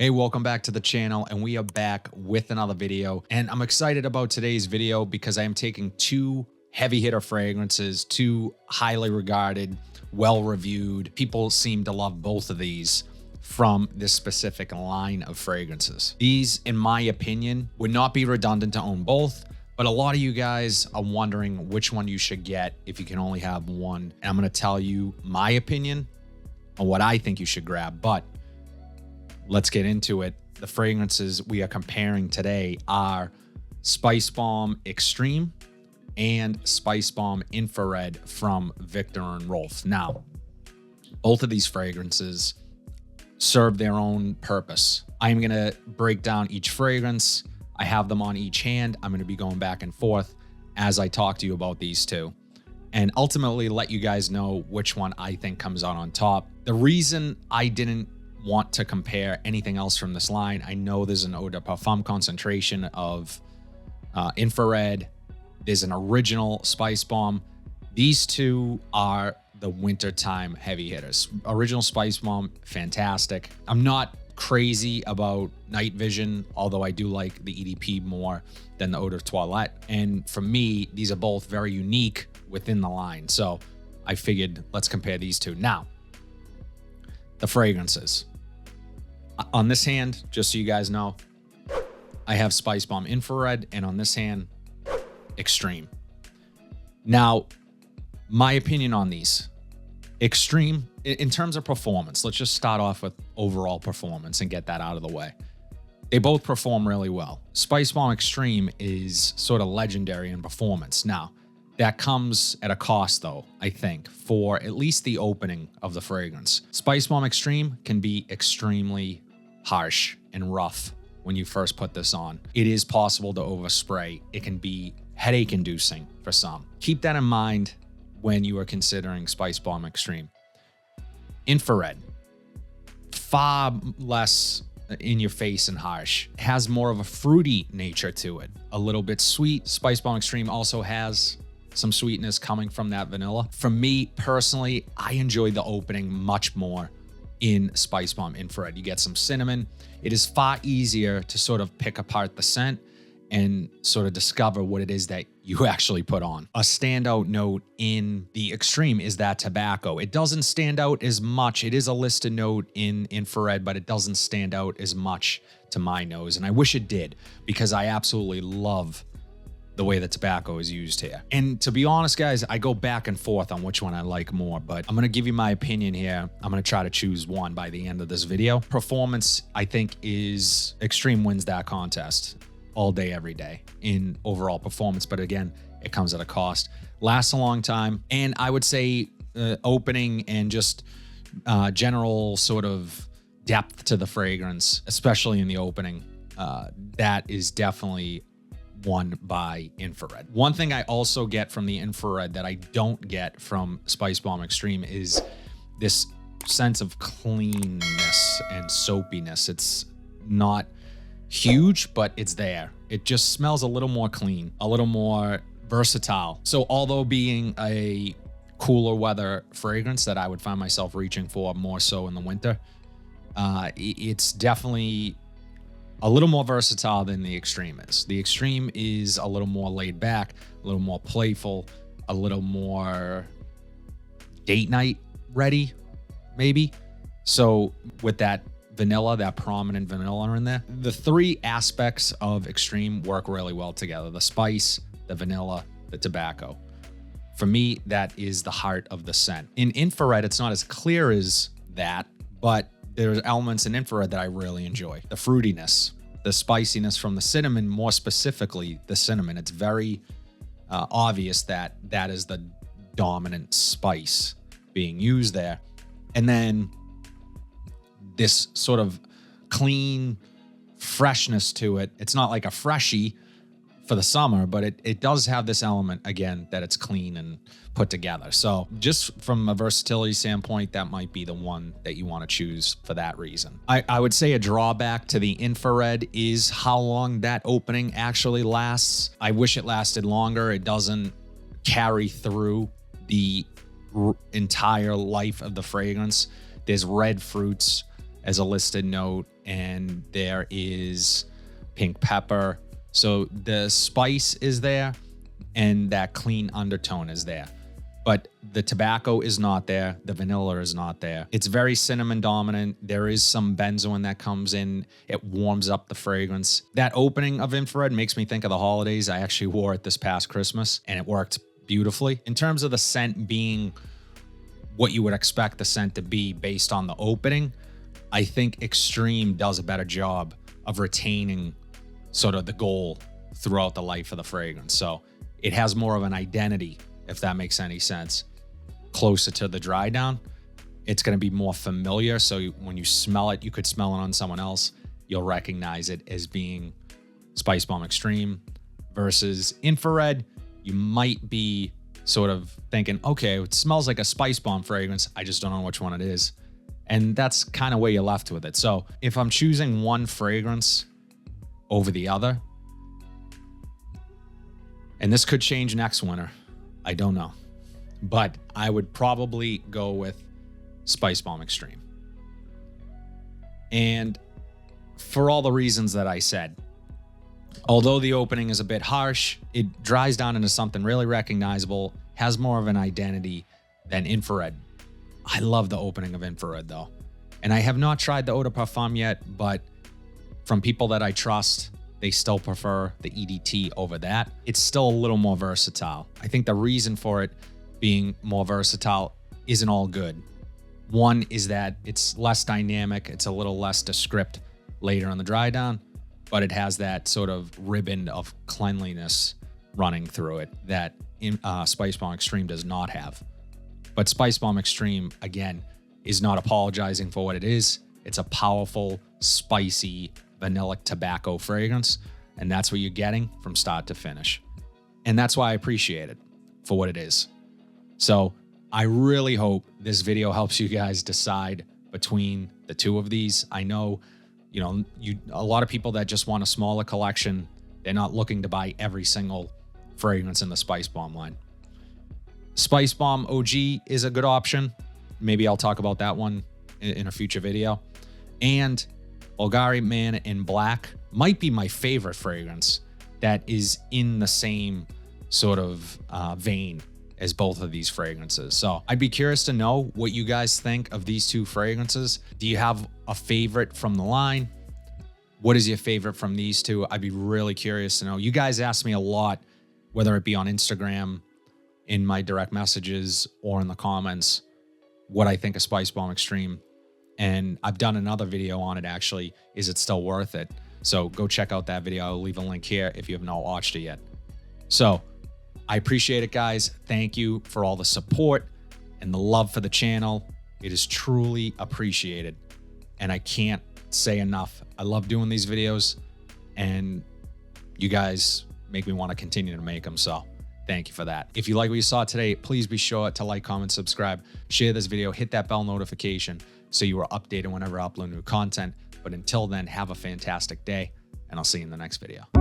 Hey, welcome back to the channel, and we are back with another video. And I'm excited about today's video because I am taking two heavy hitter fragrances, two highly regarded, well-reviewed. People seem to love both of these from this specific line of fragrances. These, in my opinion, would not be redundant to own both, but a lot of you guys are wondering which one you should get if you can only have one. And I'm going to tell you my opinion on what I think you should grab, but let's get into it. The fragrances we are comparing today are Spicebomb Extreme and Spicebomb Infrared from Viktor and Rolf. Now, both of these fragrances serve their own purpose. I'm going to break down each fragrance. I have them on each hand. I'm going to be going back and forth as I talk to you about these two, and ultimately let you guys know which one I think comes out on top. The reason I didn't want to compare anything else from this line, I know there's an eau de parfum concentration of infrared. There's an original Spicebomb. These two are the wintertime heavy hitters. Original Spicebomb, fantastic. I'm not crazy about night vision, although I do like the EDP more than the eau de toilette. And for me, these are both very unique within the line. So I figured let's compare these two. Now, the fragrances. On this hand, just so you guys know, I have Spicebomb Infrared, and on this hand, Extreme. Now, my opinion on these. Extreme, in terms of performance, let's just start off with overall performance and get that out of the way. They both perform really well. Spicebomb Extreme is sort of legendary in performance. Now, that comes at a cost, though, I think, for at least the opening of the fragrance. Spicebomb Extreme can be extremely harsh and rough when you first put this on. It is possible to overspray. It can be headache-inducing for some. Keep that in mind when you are considering Spicebomb Extreme. Infrared, far less in your face and harsh. It has more of a fruity nature to it, a little bit sweet. Spicebomb Extreme also has some sweetness coming from that vanilla. For me personally, I enjoy the opening much more in Spicebomb Infrared. You get some cinnamon. It is far easier to sort of pick apart the scent and sort of discover what it is that you actually put on. A standout note in the Extreme is that tobacco. It doesn't stand out as much. It is a listed note in Infrared, but it doesn't stand out as much to my nose. And I wish it did, because I absolutely love the way the tobacco is used here. And to be honest, guys, I go back and forth on which one I like more, but I'm going to give you my opinion here. I'm going to try to choose one by the end of this video. Performance, I think, is Extreme wins that contest all day, every day in overall performance. But again, it comes at a cost. Lasts a long time. And I would say opening and just general sort of depth to the fragrance, especially in the opening, that is definitely won by Infrared. One thing I also get from the Infrared that I don't get from Spicebomb Extreme is this sense of cleanness and soapiness. It's not huge, but it's there. It just smells a little more clean, a little more versatile. So although being a cooler weather fragrance that I would find myself reaching for more so in the winter, it's definitely a little more versatile than the Extreme is. The Extreme is a little more laid back, a little more playful, a little more date night ready, maybe. So with that vanilla, that prominent vanilla in there, the three aspects of Extreme work really well together. The spice, the vanilla, the tobacco. For me, that is the heart of the scent. In Infrared, it's not as clear as that, but there's elements in Infrared that I really enjoy. The fruitiness, the spiciness from the cinnamon, more specifically the cinnamon. It's very obvious that that is the dominant spice being used there. And then this sort of clean freshness to it. It's not like a freshie for the summer, but it does have this element, again, that it's clean and put together. So just from a versatility standpoint, that might be the one that you want to choose for that reason. I would say a drawback to the Infrared is how long that opening actually lasts. I wish it lasted longer. It doesn't carry through the entire life of the fragrance. There's red fruits as a listed note. and there is pink pepper. So the spice is there and that clean undertone is there. But the tobacco is not there. The vanilla is not there. It's very cinnamon dominant. There is some benzoin that comes in. It warms up the fragrance. That opening of Infrared makes me think of the holidays. I actually wore it this past Christmas and it worked beautifully. In terms of the scent being what you would expect the scent to be based on the opening, I think Extreme does a better job of retaining sort of the goal throughout the life of the fragrance. So it has more of an identity, if that makes any sense, closer to the dry down. It's going to be more familiar. So when you smell it, you could smell it on someone else. You'll recognize it as being Spicebomb Extreme. Versus Infrared, you might be sort of thinking, okay, it smells like a Spicebomb fragrance. I just don't know which one it is. And that's kind of where you're left with it. So if I'm choosing one fragrance over the other, and this could change next winter, I don't know, but I would probably go with Spicebomb Extreme. And for all the reasons that I said, although the opening is a bit harsh, it dries down into something really recognizable, has more of an identity than Infrared. I love the opening of Infrared though. And I have not tried the Eau de Parfum yet, but from people that I trust, they still prefer the EDT over that. It's still a little more versatile. I think the reason for it being more versatile isn't all good. One is that it's less dynamic. It's a little less descript later on the dry down, but it has that sort of ribbon of cleanliness running through it that Spicebomb Extreme does not have. But Spicebomb Extreme, again, is not apologizing for what it is. It's a powerful, spicy, vanilla tobacco fragrance, and that's what you're getting from start to finish. And that's why I appreciate it for what it is. So I really hope this video helps you guys decide between the two of these. I know, a lot of people that just want a smaller collection, they're not looking to buy every single fragrance in the Spicebomb line. Spicebomb OG is a good option. Maybe I'll talk about that one in a future video. And Bulgari Man in Black might be my favorite fragrance that is in the same sort of vein as both of these fragrances. So I'd be curious to know what you guys think of these two fragrances. Do you have a favorite from the line? What is your favorite from these two? I'd be really curious to know. You guys ask me a lot, whether it be on Instagram, in my direct messages, or in the comments, what I think of Spicebomb Extreme. And I've done another video on it actually. Is it still worth it? So go check out that video. I'll leave a link here if you have not watched it yet. So I appreciate it, guys. Thank you for all the support and the love for the channel. It is truly appreciated. And I can't say enough. I love doing these videos and you guys make me want to continue to make them. So thank you for that. If you like what you saw today, please be sure to like, comment, subscribe, share this video, hit that bell notification so you are updated whenever I upload new content. But until then, have a fantastic day, and I'll see you in the next video.